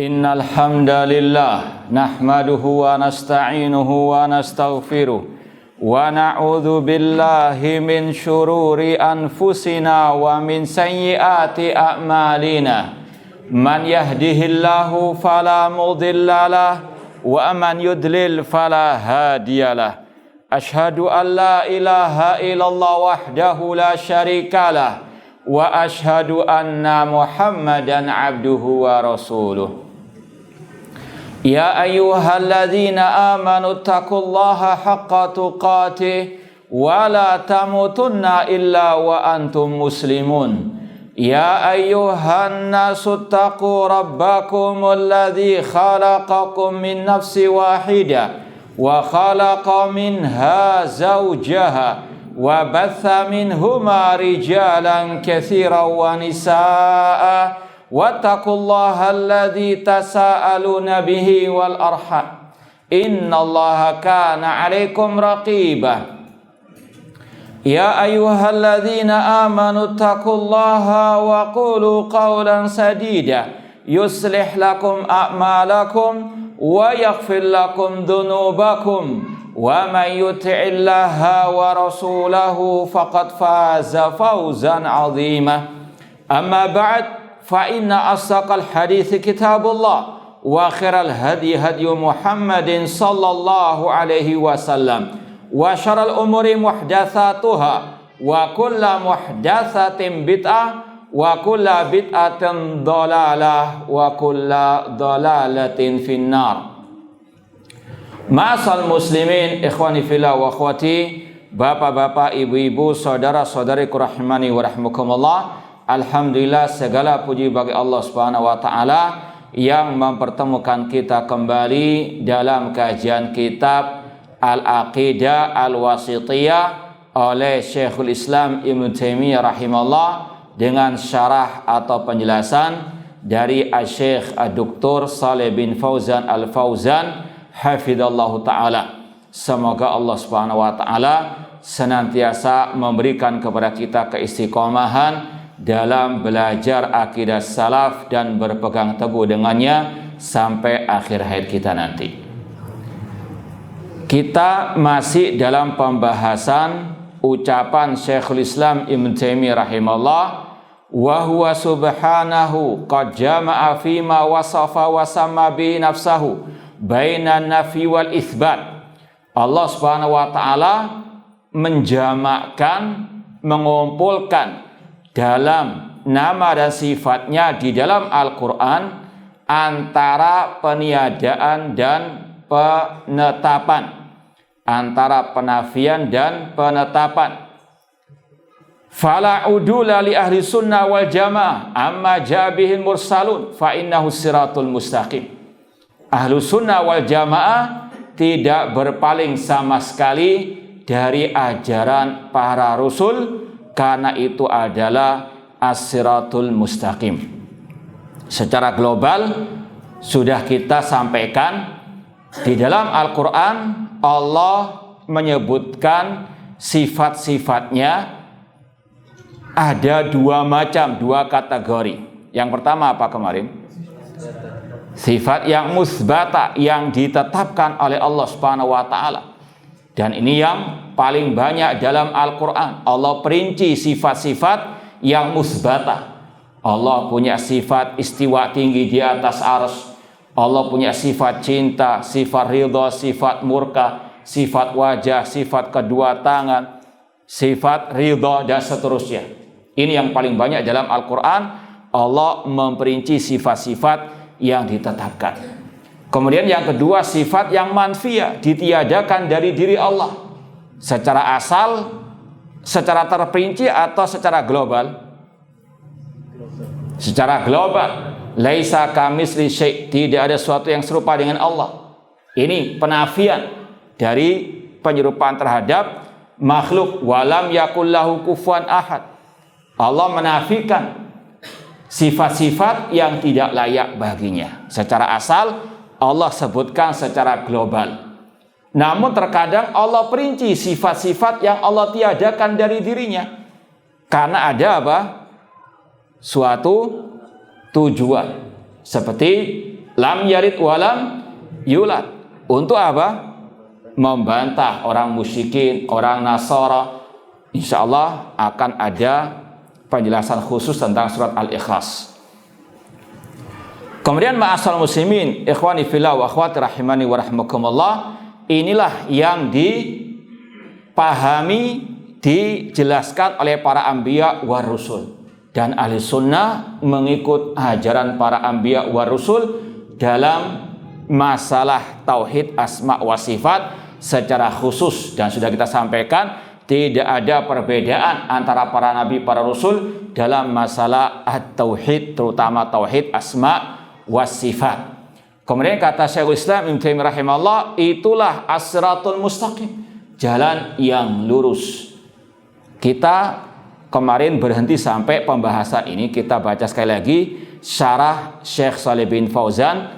Innal hamdalillah nahmaduhu wa nasta'inuhu wa nastaghfiruh wa na'udzu billahi min syururi anfusina wa min sayyiati a'malina. Man yahdihillahu fala mudhillalah wa man yudlil fala hadiyalah. Ashhadu an la ilaha illallah wahdahu la syarikalah wa ashhadu anna Muhammadan abduhu wa rasuluh. Ya ayyuhalladzina amanu taqullaha haqqa tuqatih wa la tamutunna illa wa antum muslimun. Ya ayyuhan nasu taqu rabbakumul ladzi khalaqakum min nafsin wahidah wa khalaqa minha zawjaha wa batha minhuma rijalan katsiran wa nisaa'a wattaqullaha alladzi tasaaluna bihi wal arham innallaha kana 'alaikum raqiba. Ya ayyuhalladzina amanu taqullaha wa qulu qawlan sadida yuslih lakum a'malakum wa yaghfir lakum dhunubakum wa man yuti'illaha wa rasulahu faqad faza fawzan 'azima. Amma ba'd, fa inna asdaqal hadithi kitabullah wa khairal hadi hadyu Muhammadin sallallahu alaihi wasallam wa syarrul umuri muhdatsatuha wa kullu muhdatsatin bid'ah wa kullu bid'atin dhalalah wa kullu dhalalatin finnar. Ma'asal muslimin, ikhwani fillah wa akhwati, bapak-bapak, ibu-ibu, saudara-saudariku rahimani wa rahmukumullah. Alhamdulillah, segala puji bagi Allah Subhanahu wa taala yang mempertemukan kita kembali dalam kajian kitab Al-Aqidah Al-Wasithiyah oleh Syekhul Islam Ibnu Taimiyah rahimahullah dengan syarah atau penjelasan dari Asy-Syaikh Dr. Shalih bin Fauzan Al-Fauzan hafizallahu ta'ala. Semoga Allah Subhanahu wa ta'ala senantiasa memberikan kepada kita keistiqomahan dalam belajar akidah salaf dan berpegang teguh dengannya sampai akhir hayat kita nanti. Kita masih dalam pembahasan ucapan Syekhul Islam Ibnu Taimiyah rahimahullah, wa huwa subhanahu qad jama'a fima wasafa wa samma bi nafsahu bainan nafi wal itsbat. Allah Subhanahu wa taala menjamakkan, mengumpulkan dalam nama dan sifatnya di dalam Al-Quran antara peniadaan dan penetapan, antara penafian dan penetapan. Fala udula li ahli sunnah wal jamaah amma jabihil mursalun fa innahu siratul mustaqim. Ahlu sunnah wal jamaah tidak berpaling sama sekali dari ajaran para rasul, karena itu adalah as-siratul mustaqim. Secara global sudah kita sampaikan, di dalam Al-Quran Allah menyebutkan sifat-sifatnya ada dua macam, dua kategori. Yang pertama apa kemarin? Sifat yang musbata, yang ditetapkan oleh Allah Subhanahu wa taala. Dan ini yang paling banyak dalam Al-Quran. Allah perinci sifat-sifat yang musbata. Allah punya sifat istiwa tinggi di atas arsy. Allah punya sifat cinta, sifat ridha, sifat murka, sifat wajah, sifat kedua tangan, sifat ridha, dan seterusnya. Ini yang paling banyak dalam Al-Quran. Allah memperinci sifat-sifat yang ditetapkan. Kemudian yang kedua, sifat yang manfiyah, ditiadakan dari diri Allah secara asal, secara terperinci, atau secara global? Secara global. Laisa kamitsli syai', tidak ada sesuatu yang serupa dengan Allah. Ini penafian dari penyerupaan terhadap makhluk. Walam yakul lahu kufuwan ahad. Allah menafikan sifat-sifat yang tidak layak baginya. Secara asal Allah sebutkan secara global. Namun terkadang Allah perinci sifat-sifat yang Allah tiadakan dari dirinya. Karena ada apa? Suatu tujuan. Seperti lam yalid walam yulad. Untuk apa? Membantah orang musyrikin, orang Nasara. Insya Allah akan ada penjelasan khusus tentang surat Al-Ikhlas. Kemudian ma'asal muslimin, ikhwani fillah wa akhwati rahimani wa rahmakumullah, inilah yang dipahami, dijelaskan oleh para anbiya wa rusul. Dan ahli sunnah mengikut ajaran para anbiya wa rusul dalam masalah tauhid asma wa sifat secara khusus. Dan sudah kita sampaikan, tidak ada perbedaan antara para nabi, para rasul dalam masalah at-tauhid, terutama tauhid asma wa sifat. Kemudian kata Syekhul Islam Ibnu Taimiyah rahimahullah, itulah as-siratul mustaqim, jalan yang lurus. Kita kemarin berhenti sampai pembahasan ini. Kita baca sekali lagi syarah Syekh Shalih bin Fauzan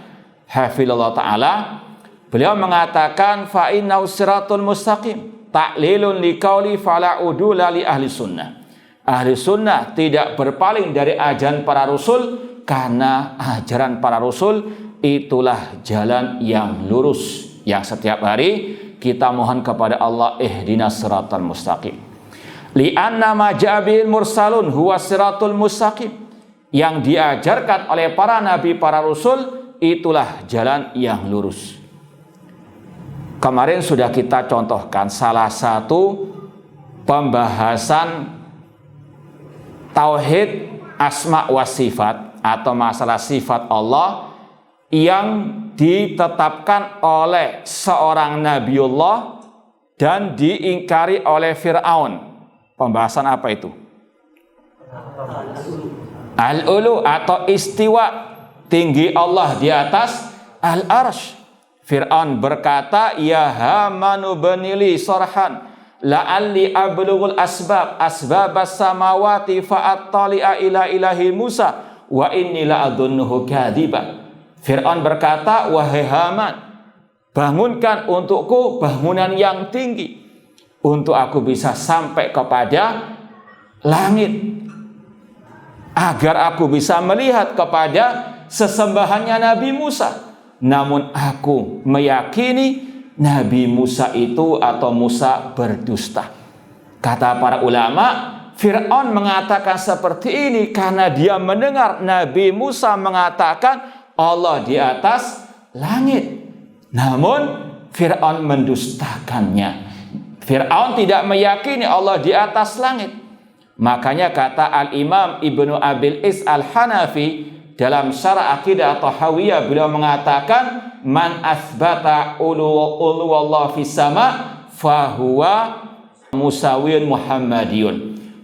hafizallahu taala. Beliau mengatakan fa innahu siratul mustaqim ta'lilun liqauli fala udula li ahli sunnah. Ahli sunnah tidak berpaling dari ajaran para rasul, karena ajaran para rasul itulah jalan yang lurus, yang setiap hari kita mohon kepada Allah, ihdinas siratal mustaqim. Li'anna ma ja'abil mursalun huwa siratul mustaqim. Yang diajarkan oleh para nabi, para rasul, itulah jalan yang lurus. Kemarin sudah kita contohkan salah satu pembahasan tauhid asma wa sifat atau masalah sifat Allah yang ditetapkan oleh seorang nabiullah dan diingkari oleh Fir'aun. Pembahasan apa itu? Al-ulu atau istiwa, tinggi Allah di atas al-arsy. Fir'aun berkata, ya Hamanu benili sorhan la'alli ablughul asbabas samawati fa'attali'a ila ilahi Musa wa inni la'adhunnuhu kadziba. Fir'aun berkata, wahai Haman, bangunkan untukku bangunan yang tinggi untuk aku bisa sampai kepada langit, agar aku bisa melihat kepada sesembahannya Nabi Musa. Namun aku meyakini Nabi Musa itu atau Musa berdusta. Kata para ulama, Fir'aun mengatakan seperti ini karena dia mendengar Nabi Musa mengatakan Allah di atas langit. Namun Fir'aun mendustakannya. Fir'aun tidak meyakini Allah di atas langit. Makanya kata Al-Imam Ibnu Abil Is Al-Hanafi dalam syarah akidah atau hawiyah, beliau mengatakan, man asbata ulu Allah fis sama fahuwa musawiyun Muhammadiyun.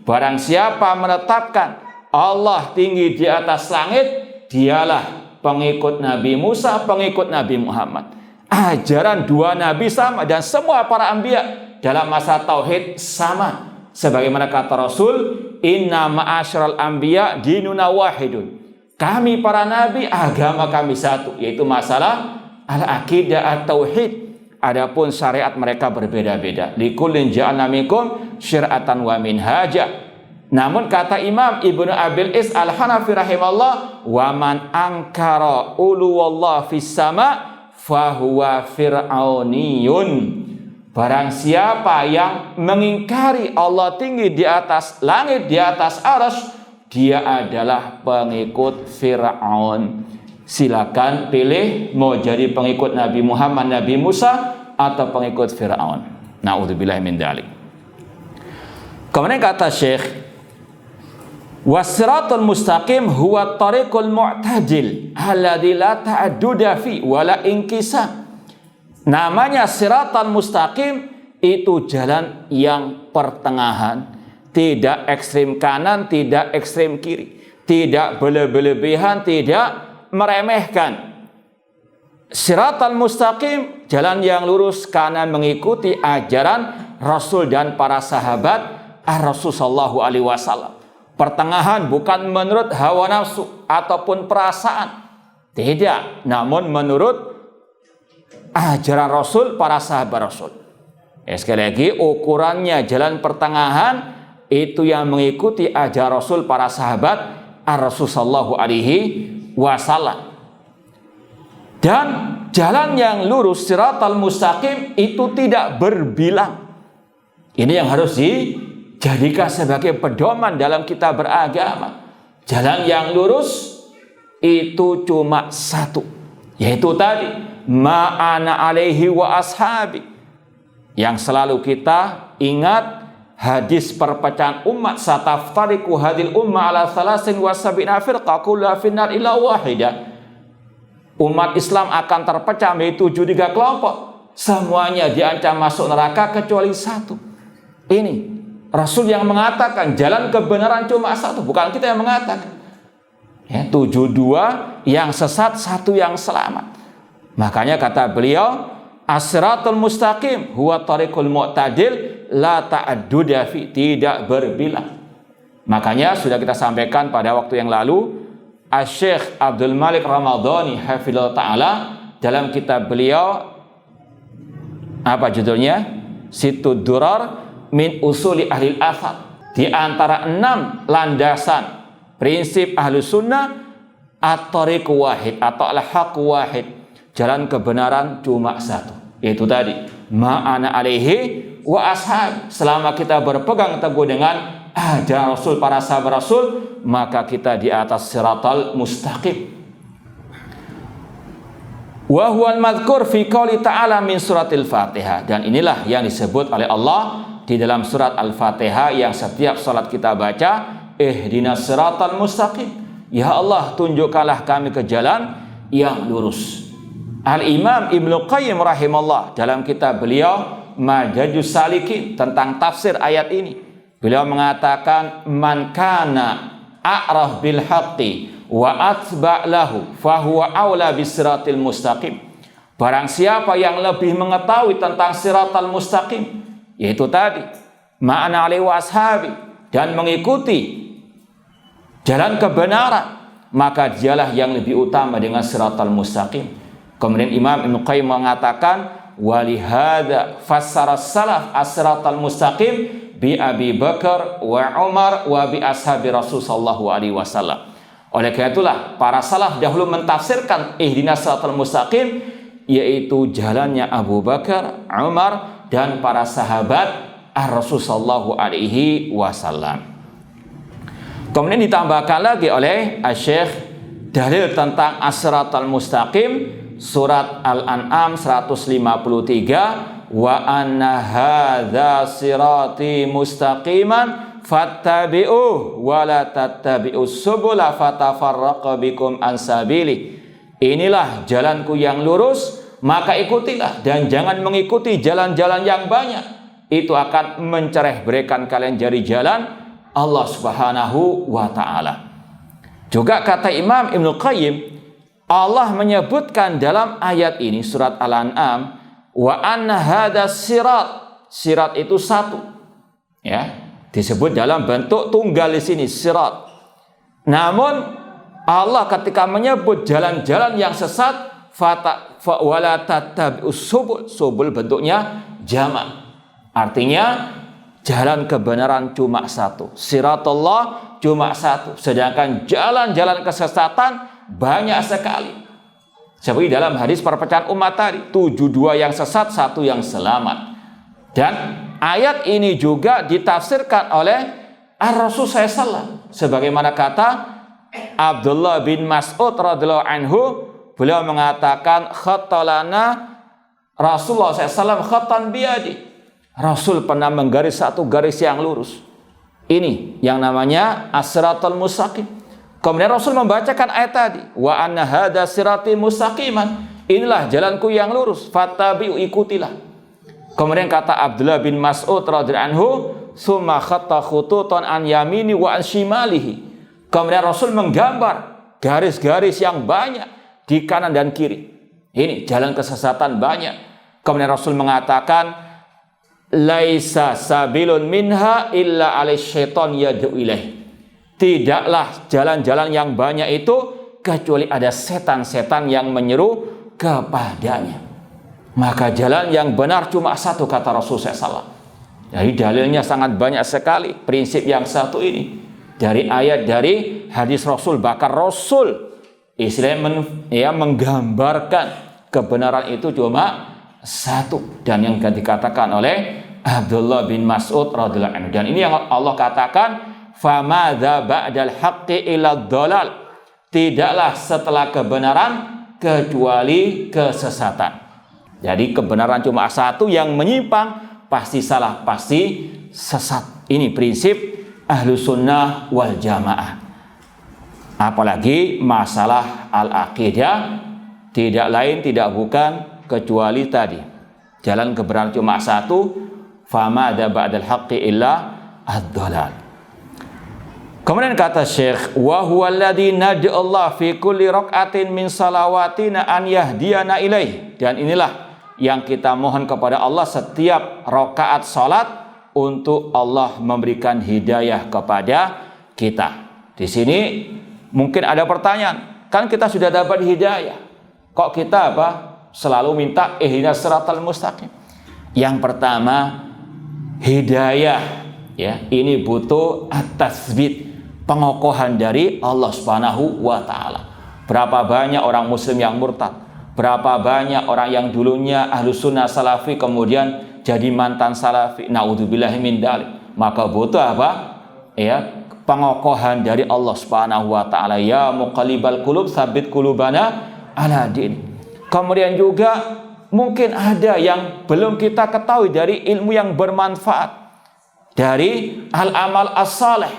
Barang siapa menetapkan Allah tinggi di atas langit, dialah pengikut Nabi Musa, pengikut Nabi Muhammad. Ajaran dua nabi sama dan semua para anbiya dalam masa tauhid sama. Sebagaimana kata Rasul, inna ma'asyiral anbiya dinuna wahidun. Kami para nabi, agama kami satu, yaitu masalah al-aqidah at-tauhid. Adapun syariat mereka berbeda-beda. Likullin ja'alna minkum syir'atan wa minhaja. Namun kata Imam Ibnu Abil Is Al-Hanafi rahimahullah, wa man ankara uluwallah fis sama fahuwa fir'auniyun. Barang siapa yang mengingkari Allah tinggi di atas langit, di atas arsy, dia adalah pengikut Fir'aun. Silakan pilih mau jadi pengikut Nabi Muhammad, Nabi Musa, atau pengikut Fir'aun. Na'udzubillahi min dzalik. Kemudian kata Syekh, was-siratul mustaqim huwa tariqul mu'tadil alladzi la ta'adduda fi wala inkisam. Namanya siratal mustaqim itu jalan yang pertengahan. Tidak ekstrim kanan, tidak ekstrim kiri, tidak berlebihan, tidak meremehkan. Siratal mustaqim, jalan yang lurus, kanan mengikuti ajaran Rasul dan para sahabat Rasul sallallahu alaihi wasallam. Pertengahan bukan menurut hawa nafsu ataupun perasaan, tidak, namun menurut ajaran Rasul, para sahabat Rasul. Sekali lagi, ukurannya jalan pertengahan itu yang mengikuti ajaran Rasul, para sahabat Rasul sallallahu alaihi wasallam. Dan jalan yang lurus, siratal mustaqim, itu tidak berbilang. Ini yang harus dijadikan sebagai pedoman dalam kita beragama. Jalan yang lurus itu cuma satu, yaitu tadi ma'ana alaihi wa ashabi, yang selalu kita ingat hadis perpecahan umat, sataftariqu hadil umma ala thalasin wa sab'ina firqa kulluha finnar illa wahidah. Umat Islam akan terpecah menjadi 73 kelompok, semuanya diancam masuk neraka kecuali satu. Ini Rasul yang mengatakan jalan kebenaran cuma satu, bukan kita yang mengatakan. 72 yang sesat, satu yang selamat. Makanya kata beliau, as-siratul mustaqim huwa tariqul mu'tadil la ta'adduda fi, tidak berbilang. Makanya sudah kita sampaikan pada waktu yang lalu, Asy-Syaikh Abdul Malik Ramadhani hafizallahu taala dalam kitab beliau, apa judulnya? Situd Durar min usuli ahli al-athar. Di antara 6 landasan prinsip ahlu sunnah, at-tariq wahid atau al-haq wahid, jalan kebenaran cuma satu, yaitu tadi ma'ana alaihi wa ashab. Selama kita berpegang teguh dengan ada Rasul, para sahabat Rasul, maka kita di atas siratal mustaqim. Wa huwal madhkur fi qouli ta'ala min suratil Fatihah, dan inilah yang disebut oleh Allah di dalam surat Al-Fatihah yang setiap salat kita baca, ihdinas siratal mustaqim, ya Allah tunjukkanlah kami ke jalan yang lurus. Al-Imam Ibnu Qayyim rahimahullah dalam kitab beliau Madajus Salikin tentang tafsir ayat ini, beliau mengatakan man kana a'raf bil haqqi wa atba' lahu fahuwa aula bisiratil mustaqim. Barang siapa yang lebih mengetahui tentang siratal mustaqim, yaitu tadi ma'ana alaihi wa ashabi, dan mengikuti jalan kebenaran, maka dialah yang lebih utama dengan siratal mustaqim. Kemudian Imam Ibnu Qayyim mengatakan walihada fassara salaf as-siratal mustaqim bi Abi Bakar wa Umar wa bi ashabi Rasul sallallahu alaihi wasallam. Oleh karena itulah para salaf dahulu mentafsirkan ihdinas siratal mustaqim, yaitu jalannya Abu Bakar, Umar, dan para sahabat Rasul sallallahu alaihi wasallam. Kemudian ditambahkan lagi oleh Asy-Syaikh dalil tentang as-siratal mustaqim, surat Al-An'am 153, wa anna hadza sirati mustaqiman fattabi'uh wa la tattabi'us subula fatafarraqa bikum an sabili. Inilah jalanku yang lurus, maka ikutilah, dan jangan mengikuti jalan-jalan yang banyak, itu akan mencerehberikan kalian dari jalan Allah Subhanahu wa taala. Juga kata Imam Ibnu Qayyim, Allah menyebutkan dalam ayat ini surat Al-An'am, wa anna hadza sirat itu satu, ya, disebut dalam bentuk tunggal di sini sirat. Namun Allah ketika menyebut jalan-jalan yang sesat, wala tattabi'us subul bentuknya jamak, artinya jalan kebenaran cuma satu, siratullah cuma satu, sedangkan jalan-jalan kesesatan banyak sekali. Seperti dalam hadis perpecahan umat tadi, 72 yang sesat, satu yang selamat. Dan ayat ini juga ditafsirkan oleh Ar-Rasul SAW, sebagaimana kata Abdullah bin Mas'ud radhiyallahu anhu, beliau mengatakan khattalana Rasulullah SAW khatan biyadi. Rasul pernah menggaris satu garis yang lurus. Ini yang namanya as-siratal mustaqim. Kemudian Rasul membacakan ayat tadi, wa anna hadza sirati mustaqiman, inilah jalanku yang lurus, fattabi'u, ikutilah. Kemudian kata Abdullah bin Mas'ud radhiyallahu anhu, summa khatta khututan an yamini wa an shimalihi. Kemudian Rasul menggambar garis-garis yang banyak di kanan dan kiri. Ini jalan kesesatan banyak. Kemudian Rasul mengatakan, laisa sabilun minha illa alai syaiton yad'u ilaih. Tidaklah jalan-jalan yang banyak itu kecuali ada setan-setan yang menyeru kepadanya. Maka jalan yang benar cuma satu, kata Rasulullah SAW. Jadi dalilnya sangat banyak sekali prinsip yang satu ini. Dari ayat, dari hadis Rasul, bahkan Rasul istilahnya menggambarkan kebenaran itu cuma satu, dan yang dikatakan oleh Abdullah bin Mas'ud radhiyallahu anhu. Dan ini yang Allah katakan, famadza ba'dal haqqi illa dhalal, tidaklah setelah kebenaran kecuali kesesatan. Jadi kebenaran cuma satu, yang menyimpang pasti salah, pasti sesat. Ini prinsip ahlu sunnah wal jamaah. Apalagi masalah al-aqidah, tidak lain tidak bukan kecuali tadi, jalan kebenaran cuma satu, fama ada ba'dal haqqi illa ad-dhalal. Kemudian kata Syekh, wa huwa alladhi nad'u Allah fi kulli rak'atin min salawatina an yahdiyana ilaih. Dan inilah yang kita mohon kepada Allah setiap rakaat salat, untuk Allah memberikan hidayah kepada kita. Di sini mungkin ada pertanyaan, kan kita sudah dapat hidayah, kok kita selalu minta ihdinas siratal mustaqim? Yang pertama, hidayah ya, ini butuh at-tatsbit, pengokohan dari Allah Subhanahu wa taala. Berapa banyak orang muslim yang murtad, berapa banyak orang yang dulunya ahlu sunnah salafi kemudian jadi mantan salafi, naudzubillahi min dzalik. Maka butuh ya, pengokohan dari Allah Subhanahu wa taala. Ya muqallibal qulub tsabbit qulubana ala din. Kemudian juga mungkin ada yang belum kita ketahui dari ilmu yang bermanfaat, dari al-amal as-salih.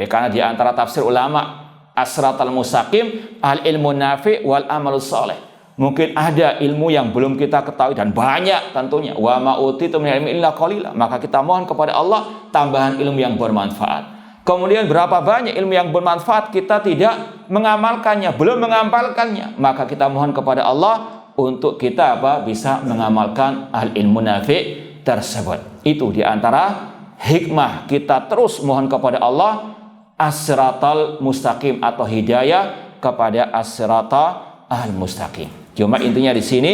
Karena di antara tafsir ulama as-siratal mustaqim al-ilmu nafi' wal amalus salih. Mungkin ada ilmu yang belum kita ketahui, dan banyak tentunya. Wa ma utitu min ilmi illa qalila. Maka kita mohon kepada Allah tambahan ilmu yang bermanfaat. Kemudian berapa banyak ilmu yang bermanfaat kita tidak mengamalkannya, belum mengamalkannya, maka kita mohon kepada Allah untuk kita bisa mengamalkan al-ilmu nafi' tersebut. Itu diantara hikmah kita terus mohon kepada Allah as-siratal mustaqim, atau hidayah kepada as-siratal al-mustaqim. Cuma intinya di sini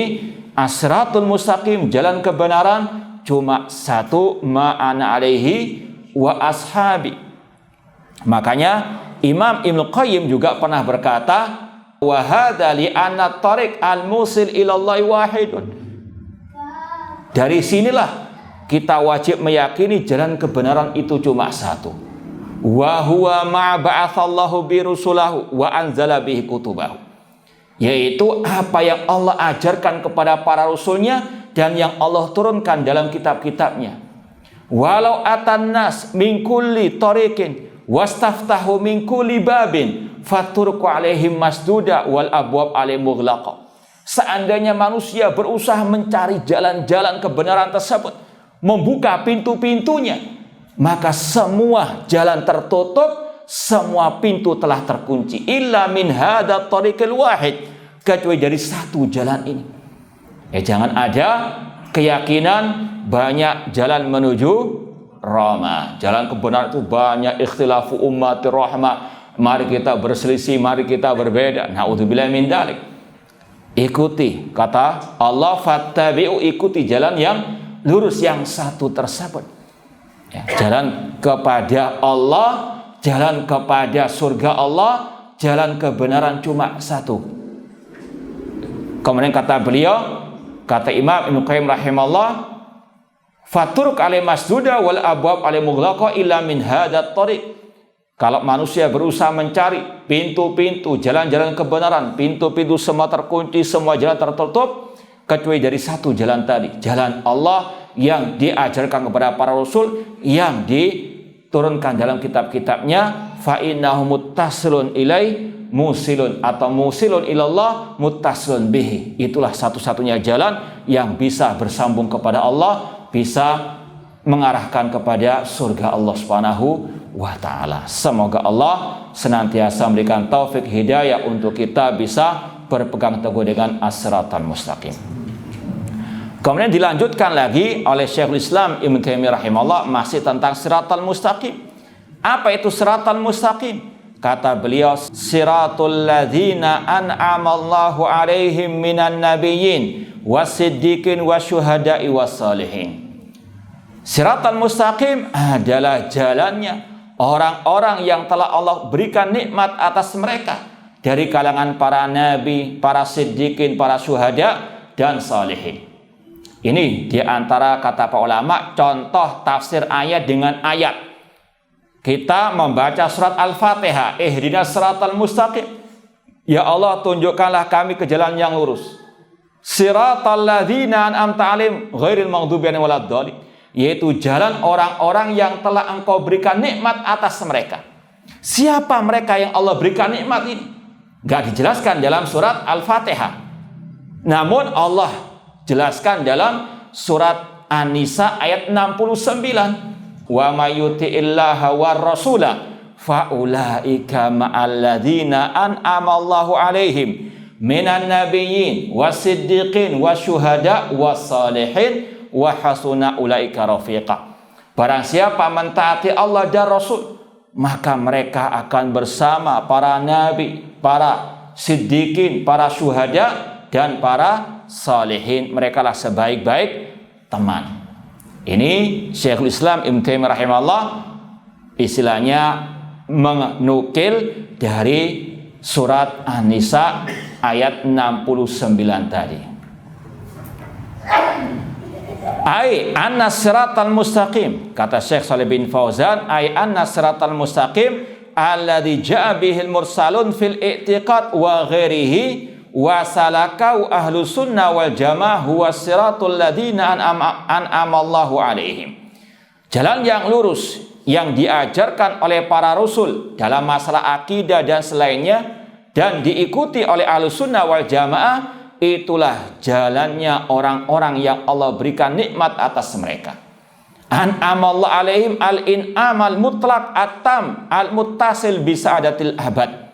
as-siratul mustaqim, jalan kebenaran cuma satu, ma'ana alaihi wa ashabi. Makanya Imam Ibnu Qayyim juga pernah berkata, wa hadza li anna tariq al-musil ila Allah wahidun. Dari sinilah kita wajib meyakini jalan kebenaran itu cuma satu. Wa huwa ma ba'atsallahu bi rusulahu wa anzala bihi kutubahu. Yaitu apa yang Allah ajarkan kepada para rasulnya dan yang Allah turunkan dalam kitab-kitabnya. Walau atan nas min kulli tariqin wastaftahu min kulli babin faturku alaihim masduda wal abwab alaihim mughlaqa. Seandainya manusia berusaha mencari jalan-jalan kebenaran tersebut, membuka pintu-pintunya, maka semua jalan tertutup, semua pintu telah terkunci. Illa min hadza tariqil wahid, kecuali dari satu jalan ini. Jangan ada keyakinan banyak jalan menuju Roma. Jalan kebenaran itu banyak, ikhtilafu ummati rahmah. Mari kita berselisih, mari kita berbeda. Naudzubillahi min dzalik. Ikuti kata Allah, fattabi'u, ikuti jalan yang lurus yang satu tersebut. Jalan kepada Allah, jalan kepada surga Allah, jalan kebenaran cuma satu. Kemudian kata beliau, kata Imam Ibnu Qayyim rahimahullah, faturuk alai masduda wal abwab alai mughlaqa illa min hadat tariq. Kalau manusia berusaha mencari pintu-pintu jalan-jalan kebenaran, pintu-pintu semua terkunci, semua jalan tertutup, kecuali dari satu jalan tadi, jalan Allah yang diajarkan kepada para rasul, yang diturunkan dalam kitab-kitabnya. Fa innahu muttasilun ilai musilun, atau musilun ilallah muttasilun bihi. Itulah satu-satunya jalan yang bisa bersambung kepada Allah, bisa mengarahkan kepada surga Allah Subhanahu wa taala. Semoga Allah senantiasa memberikan taufik hidayah untuk kita bisa berpegang teguh dengan as-siratal mustaqim. Kemudian dilanjutkan lagi oleh Syekhul Islam Ibnu Taimiyah rahimahullah masih tentang siratal mustaqim. Apa itu siratal mustaqim? Kata beliau, siratul ladzina an'amallahu alaihim minan nabiyyin wasiddiqin wasyuhada'i wassalihin. Siratal mustaqim adalah jalannya orang-orang yang telah Allah berikan nikmat atas mereka dari kalangan para nabi, para siddiqin, para syuhada dan salihin. Ini diantara kata para ulama contoh tafsir ayat dengan ayat. Kita membaca surat Al-Fatihah, ihdinas siratal mustaqim. Ya Allah, tunjukkanlah kami ke jalan yang lurus. Siratal ladzina an'amta 'alaihim ghairil maghdubi 'alaihim waladdallin, yaitu jalan orang-orang yang telah Engkau berikan nikmat atas mereka. Siapa mereka yang Allah berikan nikmat ini? Gak dijelaskan dalam surat Al-Fatihah. Namun Allah jelaskan dalam surat An-Nisa ayat 69. Wa may yuti'illaha war rasula fa ulaika ma'al ladzina an'ama Allahu 'alaihim minan nabiyyin wasiddiqin wasyuhada wassalihin wa hasuna ulaika rafiqa. Barang siapa mentaati Allah dan Rasul, maka mereka akan bersama para nabi, para siddiqin, para syuhada dan para salihin. Mereka lah sebaik-baik teman. Ini Syekhul Islam Ibnu Taimiyah rahimahullah istilahnya menukil dari surat An-Nisa ayat 69 tadi. Ai anna siratal mustaqim, kata Syekh Shalih bin Fauzan, ai anna siratal mustaqim alladzi ja'a bihil mursalun fil i'tiqad wa ghairihi wa salakau ahlu sunnah wal jamaah huwa siratul ladzina an'ama Allahu 'alaihim. Jalan yang lurus yang diajarkan oleh para rasul dalam masalah akidah dan selainnya dan diikuti oleh ahlu sunnah wal jamaah, itulah jalannya orang-orang yang Allah berikan nikmat atas mereka. An'amallahu 'alaihim al-in'amal mutlaq at-tam al-muttasil bi sa'adatil abad,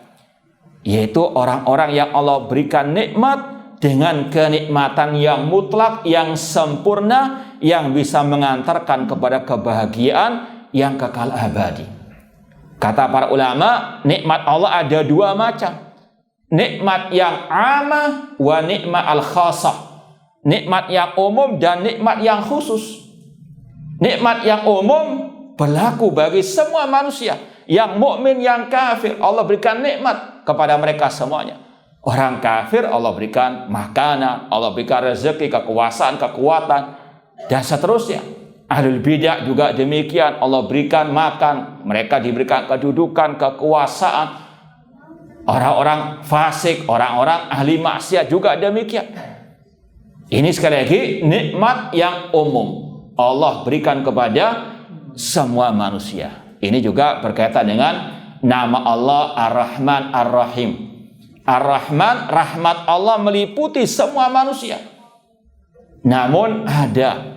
yaitu orang-orang yang Allah berikan nikmat dengan kenikmatan yang mutlak, yang sempurna, yang bisa mengantarkan kepada kebahagiaan yang kekal abadi. Kata para ulama, nikmat Allah ada dua macam. Nikmat yang amah wa nikmat al-khasah. Nikmat yang umum dan nikmat yang khusus. Nikmat yang umum berlaku bagi semua manusia, yang mukmin, yang kafir. Allah berikan nikmat kepada mereka semuanya. Orang kafir Allah berikan makanan, Allah berikan rezeki, kekuasaan, kekuatan, dan seterusnya. Ahlul bidah juga demikian, Allah berikan makan, mereka diberikan kedudukan, kekuasaan. Orang-orang fasik, orang-orang ahli maksiat juga demikian. Ini sekali lagi nikmat yang umum Allah berikan kepada semua manusia. Ini juga berkaitan dengan nama Allah Ar-Rahman Ar-Rahim. Ar-Rahman, rahmat Allah meliputi semua manusia. Namun ada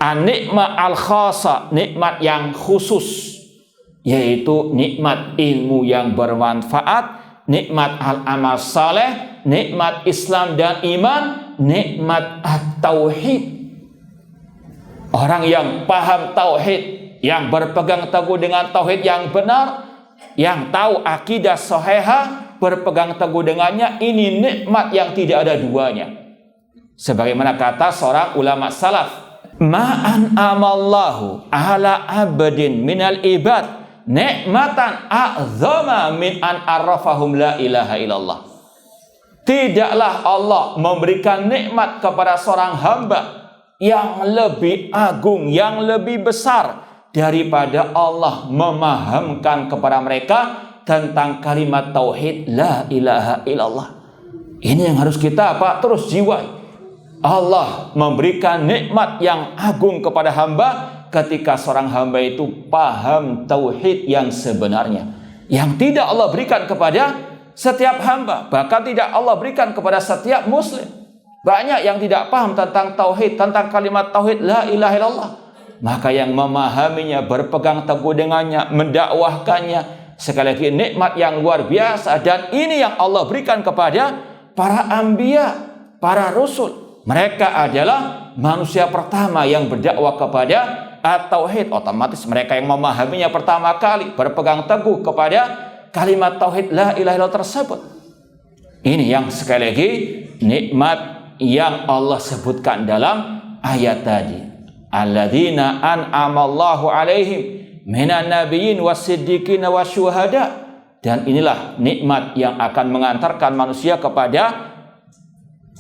an-nikmat al-khasa, nikmat yang khusus, yaitu nikmat ilmu yang bermanfaat, nikmat al-amal saleh, nikmat Islam dan iman, nikmat at-tauhid. Orang yang paham tauhid, yang berpegang teguh dengan tauhid yang benar, yang tahu akidah sahihah, berpegang teguh dengannya, ini nikmat yang tidak ada duanya. Sebagaimana kata seorang ulama salaf, ma'an amallahu ala abdin minal ibad nikmatan a'zama min an arrafahum la ilaha illallah. Tidaklah Allah memberikan nikmat kepada seorang hamba yang lebih agung, yang lebih besar daripada Allah memahamkan kepada mereka tentang kalimat tauhid la ilaha illallah. Ini yang harus kita terus jiwai. Allah memberikan nikmat yang agung kepada hamba ketika seorang hamba itu paham tauhid yang sebenarnya, yang tidak Allah berikan kepada setiap hamba, bahkan tidak Allah berikan kepada setiap muslim. Banyak yang tidak paham tentang tauhid, tentang kalimat tauhid la ilaha illallah. Maka yang memahaminya, berpegang teguh dengannya, mendakwahkannya, sekali lagi nikmat yang luar biasa. Dan ini yang Allah berikan kepada para anbiya, para rasul. Mereka adalah manusia pertama yang berdakwah kepada at-tauhid. Otomatis mereka yang memahaminya pertama kali, berpegang teguh kepada kalimat tauhid la ilaha illallah tersebut. Ini yang sekali lagi nikmat yang Allah sebutkan dalam ayat tadi. Alladzina an'amallahu 'alaihim minan nabiyyin wasiddiqin wasyuhada. Dan inilah nikmat yang akan mengantarkan manusia kepada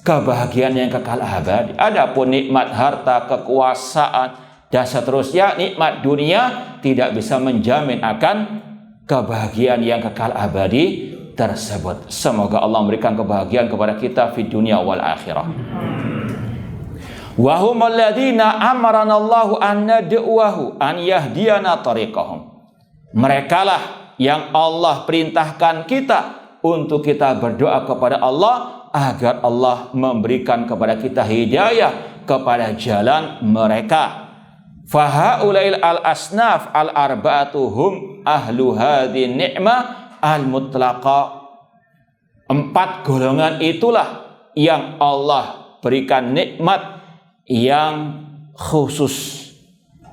kebahagiaan yang kekal abadi. Adapun nikmat harta, kekuasaan, dan seterusnya, nikmat dunia tidak bisa menjamin akan kebahagiaan yang kekal abadi tersebut. Semoga Allah memberikan kebahagiaan kepada kita di dunia wal akhirah. Wa humul ladzina amarana Allahu an nad'uhu an yahdiyana tariqahum. Merekalah yang Allah perintahkan kita untuk kita berdoa kepada Allah agar Allah memberikan kepada kita hidayah kepada jalan mereka. Fahaulail al-asnaf al-arba'atuhum ahlu hadhi ni'mah al-mutlaqa. 4 golongan itulah yang Allah berikan nikmat yang khusus.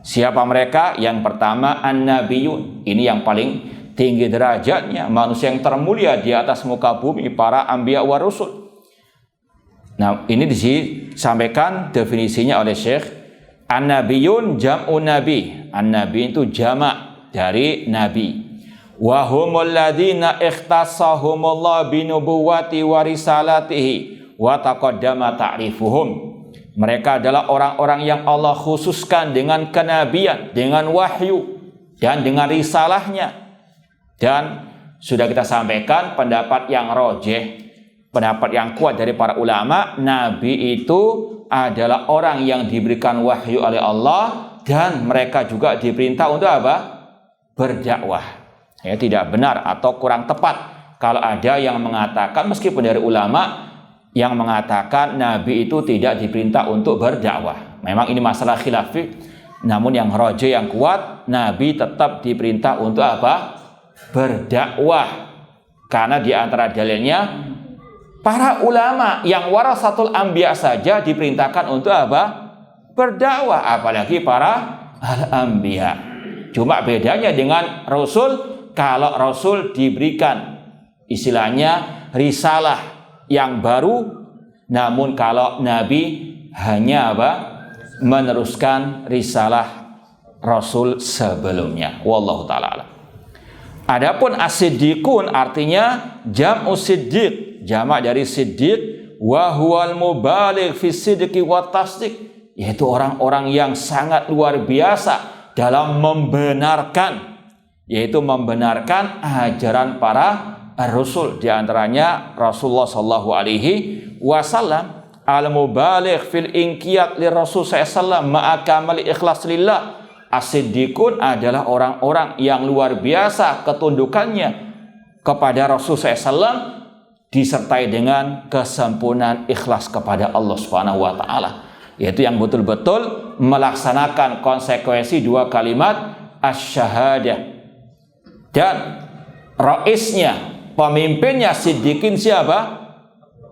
Siapa mereka? Yang pertama an-nabiyun. Ini yang paling tinggi derajatnya, manusia yang termulia di atas muka bumi, para anbiya wa rusul. Nah, ini disampaikan definisinya oleh Syekh. An-nabiyun jam'u nabi. An-nabi itu jamak dari nabi. Wa humul ladzina ikhtassahumullah binubuwwati wa risalatihi wa taqaddama ta'rifuhum. Mereka adalah orang-orang yang Allah khususkan dengan kenabian, dengan wahyu, dan dengan risalahnya. Dan sudah kita sampaikan pendapat yang rajih, pendapat yang kuat dari para ulama, Nabi itu adalah orang yang diberikan wahyu oleh Allah dan mereka juga diperintah untuk apa? Berdakwah. Ya, tidak benar atau kurang tepat kalau ada yang mengatakan, meskipun dari ulama yang mengatakan Nabi itu tidak diperintah untuk berdakwah. Memang ini masalah khilafi, namun yang rajih, yang kuat, Nabi tetap diperintah untuk apa? Berdakwah. Karena di antara dalilnya para ulama yang warasatul anbiya saja diperintahkan untuk apa? Berdakwah, apalagi para al-anbiya. Cuma bedanya dengan rasul, kalau rasul diberikan istilahnya risalah yang baru, namun kalau nabi hanya apa? Meneruskan risalah rasul sebelumnya. Wallahu ta'ala alam. Adapun as-siddiqun artinya jam'u siddiq, jamak dari siddiq, wa huwal mubaligh fi siddiqi wa tasdiq, yaitu orang-orang yang sangat luar biasa dalam membenarkan, yaitu membenarkan ajaran para rasul, di antaranya Rasulullah sallallahu alaihi wasallam. Al-mubaligh fil inqiyad li Rasul sallallahu alaihi wasallam ma'a kamali ikhlas lillah. As-siddiqun adalah orang-orang yang luar biasa ketundukannya kepada Rasul SAW disertai dengan kesempurnaan ikhlas kepada Allah Subhanahu wa taala, yaitu yang betul-betul melaksanakan konsekuensi 2 kalimat asy-syahadah. Dan raisnya, pemimpinnya siddiqin siapa?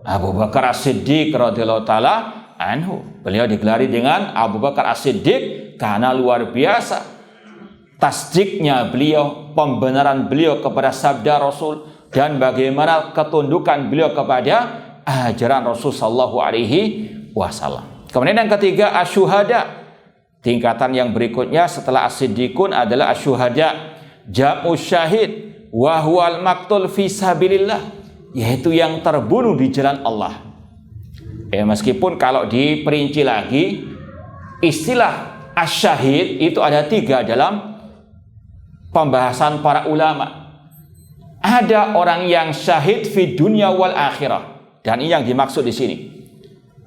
Abu Bakar As-Siddiq radhiyallahu taala anhu. Beliau digelari dengan Abu Bakar As-Siddiq karena luar biasa tasdiknya beliau, pembenaran beliau kepada sabda Rasul, dan bagaimana ketundukan beliau kepada ajaran Rasul sallallahu alaihi wasallam. Kemudian yang ketiga asyuhada. Tingkatan yang berikutnya setelah as-siddiqun adalah asyuhada, jam'u syahid wa huwal maqtul fi sabilillah, yaitu yang terbunuh di jalan Allah. Meskipun kalau diperinci lagi, istilah asyahid itu ada 3 dalam pembahasan para ulama. Ada orang yang syahid fi dunya wal akhirah, dan ini yang dimaksud di sini,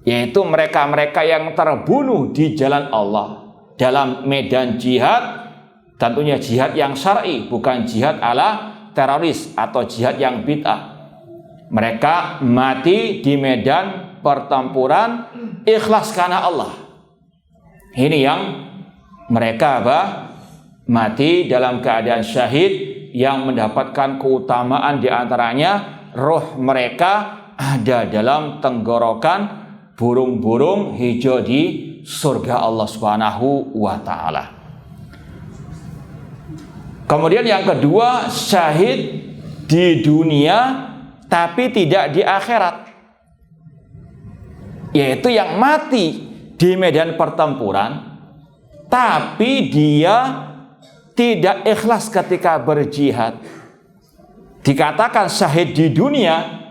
yaitu mereka-mereka yang terbunuh di jalan Allah dalam medan jihad, tentunya jihad yang syar'i, bukan jihad ala teroris atau jihad yang bid'ah. Mereka mati di medan pertempuran ikhlas karena Allah. Ini yang mereka mati dalam keadaan syahid, yang mendapatkan keutamaan diantaranya roh mereka ada dalam tenggorokan burung-burung hijau di surga Allah Subhanahu wa ta'ala. Kemudian yang kedua, syahid di dunia tapi tidak di akhirat, yaitu yang mati di medan pertempuran tapi dia tidak ikhlas ketika berjihad. dikatakan syahid di dunia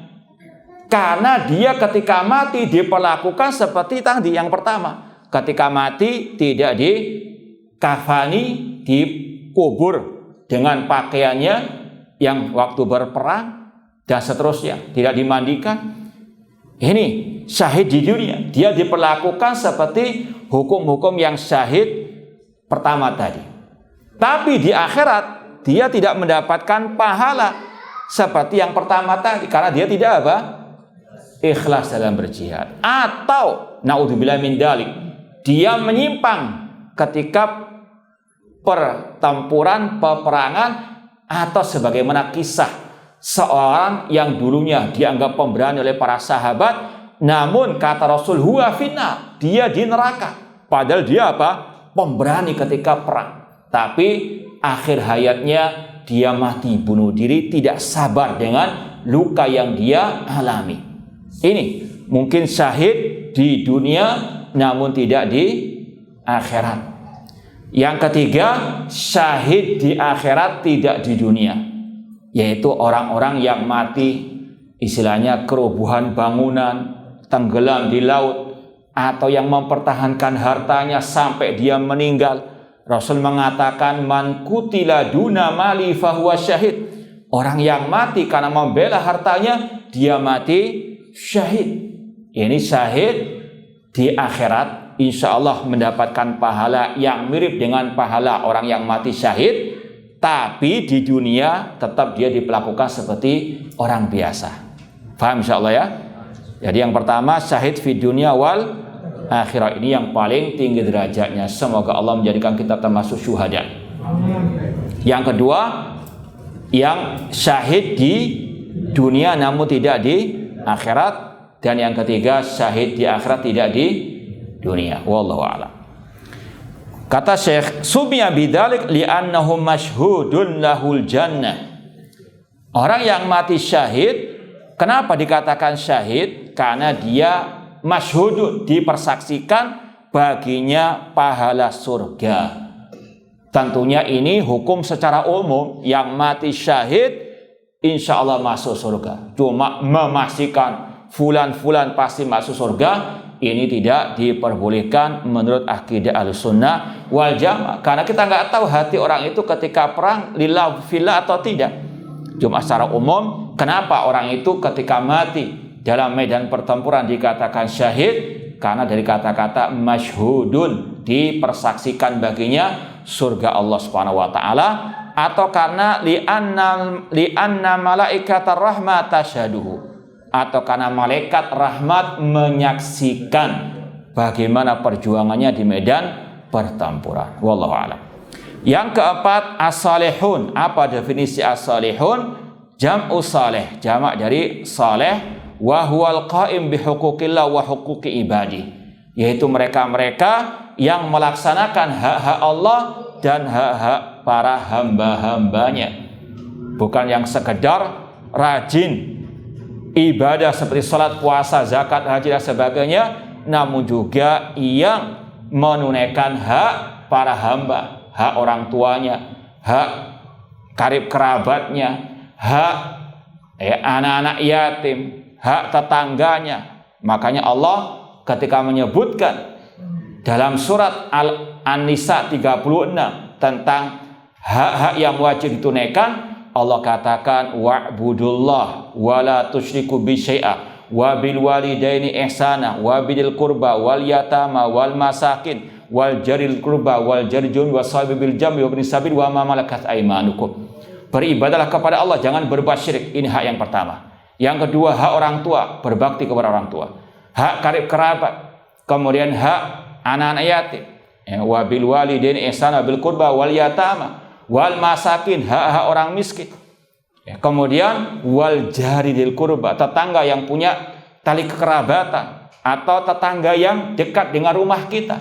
karena dia ketika mati diperlakukan seperti tadi yang pertama. Ketika mati tidak dikafani, dikubur dengan pakaiannya yang waktu berperang dan seterusnya, tidak dimandikan. Ini syahid di dunia, dia diperlakukan seperti hukum-hukum yang syahid pertama tadi. Tapi di akhirat dia tidak mendapatkan pahala seperti yang pertama tadi karena dia tidak apa? Ikhlas dalam berjihad. Atau naudzubillah min dzalik, dia menyimpang ketika pertempuran, peperangan, atau sebagaimana kisah seorang yang dulunya dianggap pemberani oleh para sahabat, namun kata Rasul huwa finnar, dia di neraka, padahal dia apa? Pemberani ketika perang. Tapi akhir hayatnya dia mati bunuh diri, tidak sabar dengan luka yang dia alami. Ini mungkin syahid di dunia namun tidak di akhirat. Yang ketiga, syahid di akhirat tidak di dunia, yaitu orang-orang yang mati istilahnya kerubuhan bangunan, tenggelam di laut, atau yang mempertahankan hartanya sampai dia meninggal. Rasul mengatakan man kutila duna mali fahuwa syahid. Orang yang mati karena membela hartanya, dia mati syahid. Ini syahid di akhirat, insya Allah mendapatkan pahala yang mirip dengan pahala orang yang mati syahid. Tapi di dunia tetap dia diperlakukan seperti orang biasa. Paham insya Allah ya? Jadi yang pertama syahid fi dunia wal akhirah, ini yang paling tinggi derajatnya. Semoga Allah menjadikan kita termasuk syuhada. Yang kedua, yang syahid di dunia namun tidak di akhirat. Dan yang ketiga, syahid di akhirat tidak di dunia. Wallahu a'lam. Kata Syekh, sumya bidzalik li'annahu mashhudun lahul jannah. Orang yang mati syahid, kenapa dikatakan syahid? Karena dia masyhudun, dipersaksikan baginya pahala surga. Tentunya ini hukum secara umum, yang mati syahid insya Allah masuk surga. Cuma memastikan fulan-fulan pasti masuk surga, ini tidak diperbolehkan menurut akidah Ahlussunnah wal Jamaah. Karena kita nggak tahu hati orang itu ketika perang lillah fillah atau tidak. Cuma secara umum, kenapa orang itu ketika mati dalam medan pertempuran dikatakan syahid? Karena dari kata-kata masyhudun, dipersaksikan baginya surga Allah Subhanahu wa taala, atau karena li'anna malaikatar rahmat tasyaduhu, atau karena malaikat rahmat menyaksikan bagaimana perjuangannya di medan pertempuran. Wallahu a'lam. Yang keempat, as-salihun. Apa definisi as-salihun? Jam'u salih, jamak dari salih, wa huwal qa'im bi huquqillah wa huquqi ibadi, yaitu mereka-mereka yang melaksanakan hak-hak Allah dan hak-hak para hamba-hambanya. Bukan yang sekedar rajin ibadah seperti salat, puasa, zakat, haji dan sebagainya, namun juga yang menunaikan hak para hamba, hak orang tuanya, hak karib kerabatnya, hak anak-anak yatim, hak tetangganya. Makanya Allah ketika menyebutkan dalam surat An-Nisa 36 tentang hak-hak yang wajib ditunaikan, Allah katakan wa'budullah wa la tusyriku bi syai'a wa bil walidaini ihsana wa bidil qurba wal yatama wal masakin wal jaril qurba wal jarjun wasabibil jambi wa ibn sabil wa ma malakat aymanukum. Beribadahlah kepada Allah, jangan berbuat syirik. Ini hak yang pertama. Yang kedua, hak orang tua, berbakti kepada orang tua. Hak karib kerabat. Kemudian hak anak-anak yatim. Wa bil walidaini ihsana bil qurba wal yatama wal masakin, hak-hak orang miskin. Kemudian wal jaridil qurba, tetangga yang punya tali kekerabatan atau tetangga yang dekat dengan rumah kita.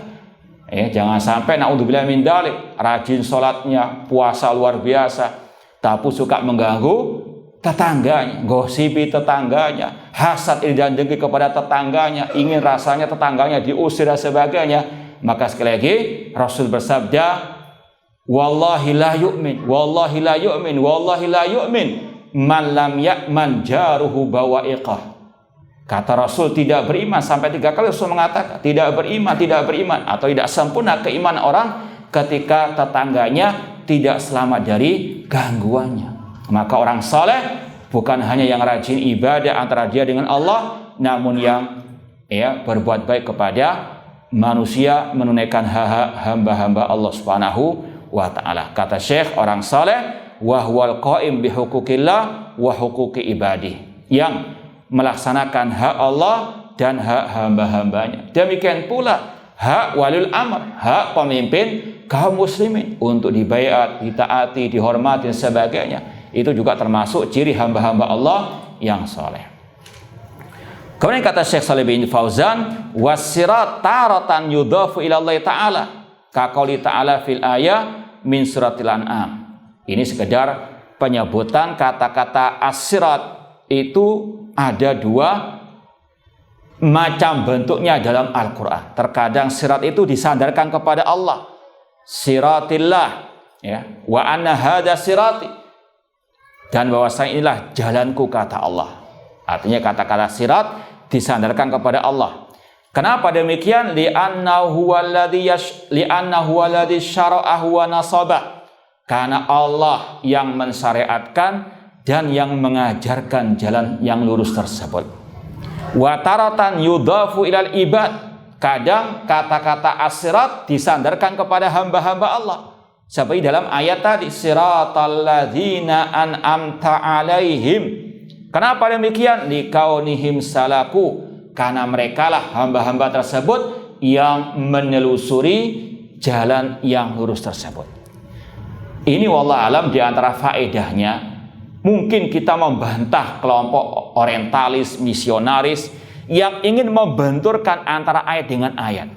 Jangan sampai naudzubillah min dzalik, rajin sholatnya, puasa luar biasa, tapi suka mengganggu tetangganya, gosipi tetangganya, hasad iri dan dengki kepada tetangganya, ingin rasanya tetangganya diusir dan sebagainya. Maka sekali lagi Rasul bersabda, wallahi la yu'min, wallahi la yu'min, wallahi la yu'min, man lam ya'man jaruhu bawa'iqah. Kata Rasul tidak beriman, sampai 3 kali Rasul mengatakan tidak beriman atau tidak sempurna keimanan orang ketika tetangganya tidak selamat dari gangguannya. Maka orang saleh bukan hanya yang rajin ibadah antara dia dengan Allah, namun yang berbuat baik kepada manusia, menunaikan hak hamba-hamba Allah Subhanahu wa taala. Kata Syekh, orang saleh wa huwal qaim bi huquqillah wa huquqi ibadih, yang melaksanakan hak Allah dan hak hamba-hambanya. Demikian pula hak walil amr, hak pemimpin kaum muslimin untuk dibaiat, ditaati, dihormati dan sebagainya. Itu juga termasuk ciri hamba-hamba Allah yang saleh. Kemudian kata Syekh Shalih bin Fauzan, wasirat taratan yudhafu ila Allah Ta'ala kaqouli ta'ala fil ayah min suratil an'am. Ini sekedar penyebutan kata-kata as-sirat. Itu ada 2 macam bentuknya dalam Al-Quran. Terkadang sirat itu disandarkan kepada Allah, siratillah, wa anna hadha sirati, dan bahwasanya inilah jalanku kata Allah. Artinya kata-kata sirat disandarkan kepada Allah. Kenapa demikian? Li'annahu walladhi syara'ahu wa nasabah. Karena Allah yang mensyariatkan dan yang mengajarkan jalan yang lurus tersebut. Wa taratan yudhafu ilal ibad. Kadang kata-kata as-sirat disandarkan kepada hamba-hamba Allah. Seperti dalam ayat tadi, siratal ladzina an'amta alaihim. Kenapa demikian? Likaunihim salaku, karena merekalah hamba-hamba tersebut yang menelusuri jalan yang lurus tersebut. Ini wallah alam di antara faedahnya, mungkin kita membantah kelompok orientalis, misionaris yang ingin membenturkan antara ayat dengan ayat.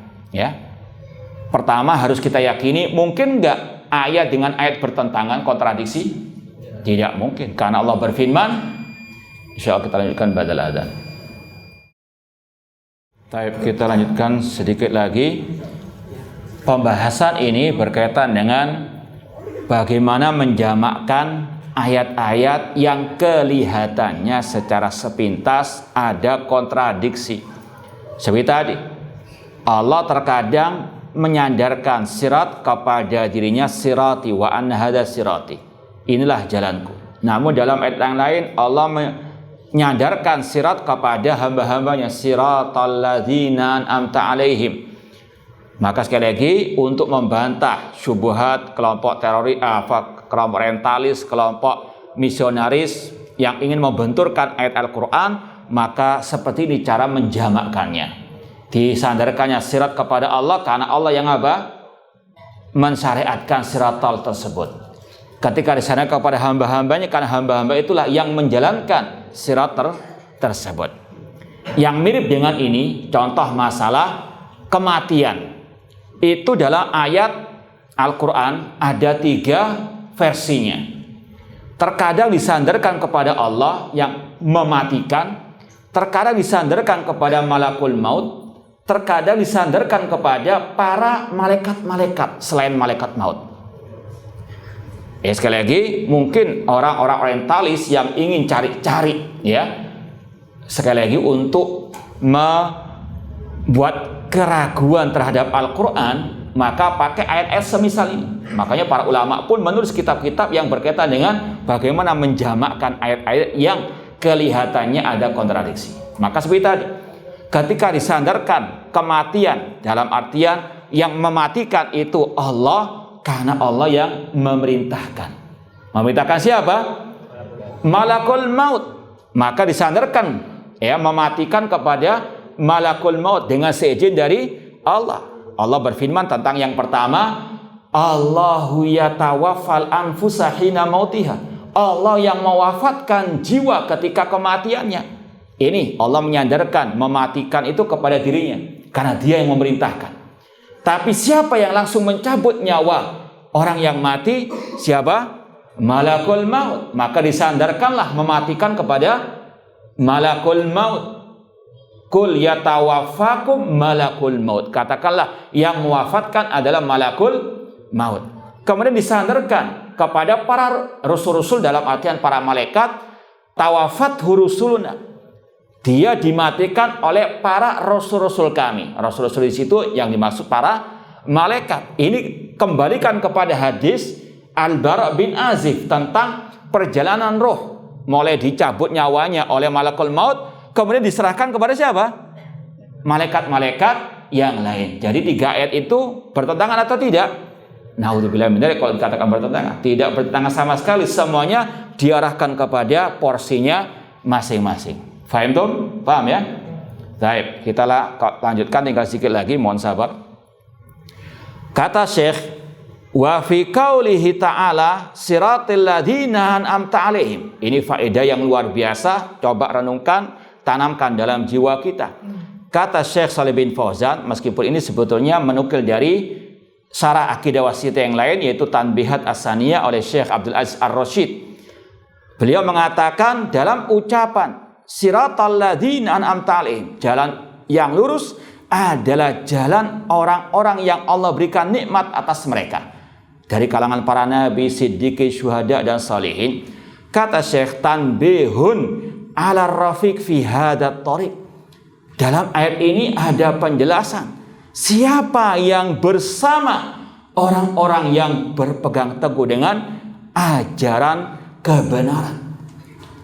Pertama harus kita yakini, mungkin nggak ayat dengan ayat bertentangan, kontradiksi? Tidak mungkin, karena Allah berfirman. Insyaallah kita lanjutkan ba'dal adzan. Baik, kita lanjutkan sedikit lagi. Pembahasan ini berkaitan dengan bagaimana menjamakkan ayat-ayat yang kelihatannya secara sepintas ada kontradiksi. Seperti tadi, Allah terkadang menyandarkan sirat kepada dirinya, sirati wa anna hadza sirati. Inilah jalanku. Namun dalam ayat yang lain Allah menyandarkan sirat kepada hamba-hambanya, siratal ladzina an'amta alaihim. Maka sekali lagi, untuk membantah syubhat kelompok teroris, kelompok orientalis, kelompok misionaris yang ingin membenturkan ayat Al-Quran, maka seperti ini cara menjamakkannya. Disandarkannya sirat kepada Allah karena Allah yang mensyariatkan siratal tersebut. Ketika disandarkan kepada hamba-hambanya, karena hamba-hamba itulah yang menjalankan sirat tersebut. Yang mirip dengan ini, contoh masalah kematian. Itu dalam ayat Al-Quran ada 3 versinya. Terkadang disandarkan kepada Allah yang mematikan, terkadang disandarkan kepada malakul maut, terkadang disandarkan kepada para malaikat-malaikat selain malaikat maut. Sekali lagi, mungkin orang-orang orientalis yang ingin cari-cari, sekali lagi untuk membuat keraguan terhadap Al-Quran, maka pakai ayat-ayat semisal ini. Makanya para ulama pun menulis kitab-kitab yang berkaitan dengan bagaimana menjamakkan ayat-ayat yang kelihatannya ada kontradiksi. Maka seperti tadi, ketika disandarkan kematian dalam artian yang mematikan itu Allah, karena Allah yang memerintahkan. Memerintahkan siapa? Malakul maut. Maka disandarkan mematikan kepada malakul maut dengan seizin dari Allah. Allah berfirman tentang yang pertama, Allahu yatawaffal anfusa hina mautiha. Allah yang mewafatkan jiwa ketika kematiannya. Ini Allah menyandarkan mematikan itu kepada dirinya karena Dia yang memerintahkan. Tapi siapa yang langsung mencabut nyawa orang yang mati? Siapa? Malakul maut. Maka disandarkanlah mematikan kepada malakul maut. Kul yatawaffakum malakul maut. Katakanlah yang mewafatkan adalah malakul maut. Kemudian disandarkan kepada para rasul-rasul dalam artian para malaikat, tawafat rusuluna. Dia dimatikan oleh para rasul-rasul kami. Rasul-rasul di situ yang dimaksud para malaikat. Ini kembalikan kepada hadis Al-Bara' bin Azib tentang perjalanan roh, mulai dicabut nyawanya oleh malakul maut, kemudian diserahkan kepada siapa? Malaikat-malaikat yang lain. Jadi 3 ayat itu bertentangan atau tidak? Naudzubillah min dzalik, kalau dikatakan bertentangan, tidak bertentangan sama sekali. Semuanya diarahkan kepada porsinya masing-masing. Faham tuh? Paham ya? Baik, kita lanjutkan, tinggal sedikit lagi, mohon sabar. Kata Syekh, wa fi qaulihi ta'ala siratal ladzina an'amta 'alaihim. Ini faedah yang luar biasa, coba renungkan, tanamkan dalam jiwa kita. Kata Syekh Shalih bin Fauzan, meskipun ini sebetulnya menukil dari syarah akidah wasithiyah yang lain, yaitu Tanbihat As-Saniyah oleh Syekh Abdul Aziz Ar-Rasyid. Beliau mengatakan dalam ucapan siratal ladzina an'amta 'alaihim, jalan yang lurus adalah jalan orang-orang yang Allah berikan nikmat atas mereka dari kalangan para nabi, siddiqin, syuhada dan salihin. Kata Syekh, tanbihun ala rafiq fi hadat tariq. Dalam ayat ini ada penjelasan siapa yang bersama orang-orang yang berpegang teguh dengan ajaran kebenaran.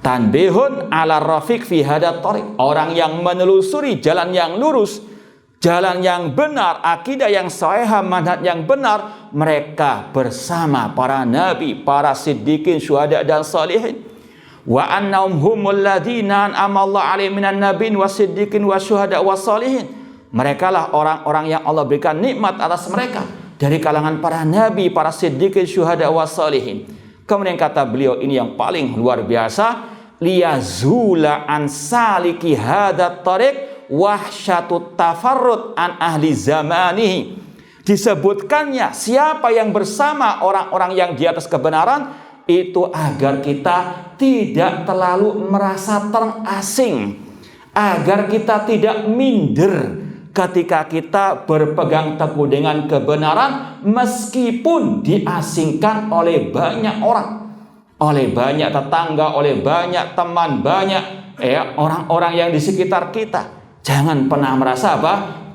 Tanbihun ala rafiq fi hadat tariq, orang yang menelusuri jalan yang lurus, jalan yang benar, akidah yang sahihah, manhaj yang benar, mereka bersama para nabi, para siddiqin, syuhada dan salihin. Wa annahum humul ladzina an'ama Allah 'alaihim minan nabiyyin wasiddiqin wasyuhada wassalihin. Mereka lah orang-orang yang Allah berikan nikmat atas mereka dari kalangan para nabi, para siddiqin, syuhada wassalihin. Kemudian kata beliau, ini yang paling luar biasa, liyazula an saliki hadat tariq wahsyatut tafarrud an ahli zamanihi. Disebutkannya siapa yang bersama orang-orang yang di atas kebenaran itu agar kita tidak terlalu merasa terasing, agar kita tidak minder ketika kita berpegang teguh dengan kebenaran meskipun diasingkan oleh banyak orang, oleh banyak tetangga, oleh banyak teman, banyak orang-orang yang di sekitar kita. Jangan pernah merasa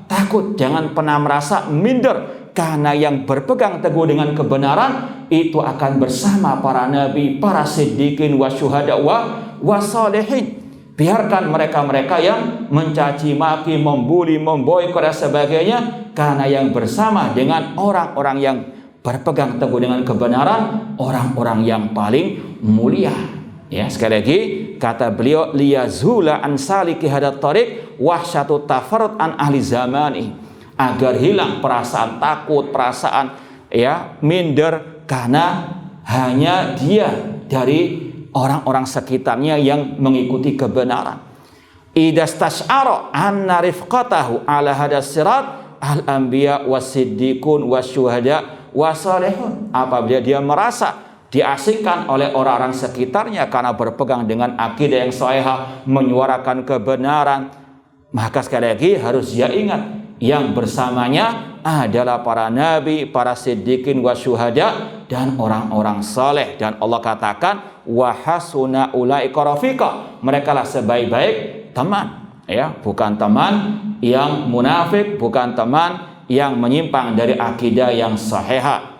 takut, jangan pernah merasa minder, karena yang berpegang teguh dengan kebenaran itu akan bersama para nabi, para siddiqin, wasyuhada wasalihin. Biarkan mereka-mereka yang mencaci maki, membuli, memboikot dan sebagainya, karena yang bersama dengan orang-orang yang berpegang teguh dengan kebenaran, orang-orang yang paling mulia. Ya, sekali lagi kata beliau, liyazula an saliki hadat tariq wahsyatu tafarrud an ahli zamani, agar hilang perasaan takut, perasaan minder, karena hanya dia dari orang-orang sekitarnya yang mengikuti kebenaran. Idastash'ara anna rifqatahu ala hadas sirat al-anbiya wasiddiqun wasyuhada wasalihun. Apabila dia merasa diasingkan oleh orang-orang sekitarnya karena berpegang dengan akidah yang sahihah, menyuarakan kebenaran, maka sekali lagi harus dia ingat yang bersamanya adalah para nabi, para siddiqin wasyuhada dan orang-orang saleh. Dan Allah katakan wa hasuna ulaika rafiqa, mereka lah sebaik-baik teman, bukan teman yang munafik, bukan teman yang menyimpang dari akidah yang sahihah.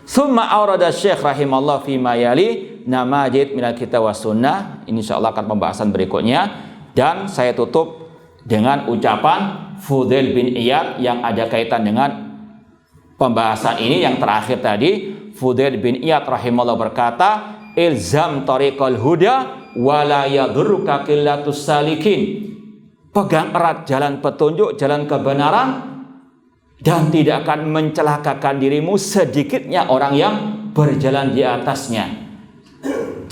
Summa awrada Syekh rahimallahu fi ma yali namajid minal kitab was sunnah. Ini insyaallah akan pembahasan berikutnya, dan saya tutup dengan ucapan Fudail bin Iyad yang ada kaitan dengan pembahasan ini yang terakhir tadi. Fudail bin Iyad rahimahullah berkata, ilzam tariqal huda wala yadurruka qillatus salikin. Pegang erat jalan petunjuk, jalan kebenaran, dan tidak akan mencelakakan dirimu sedikitnya orang yang berjalan di atasnya.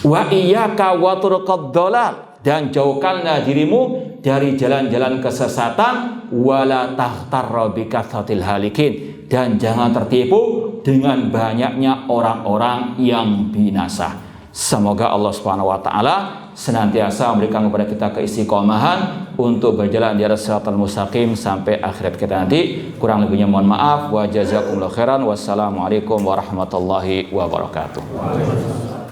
Wa iyyaka wa turuqad dhalal, dan jauhkanlah dirimu dari jalan-jalan kesesatan, wala taghtarra bi kathratil halikin, dan jangan tertipu dengan banyaknya orang-orang yang binasa. Semoga Allah Subhanahu wa taala senantiasa memberikan kepada kita keistiqomahan untuk berjalan di atas siratal mustaqim sampai akhirat kita nanti. Kurang lebihnya mohon maaf. Wa jazakumullahu khairan. Wassalamualaikum warahmatullahi wabarakatuh.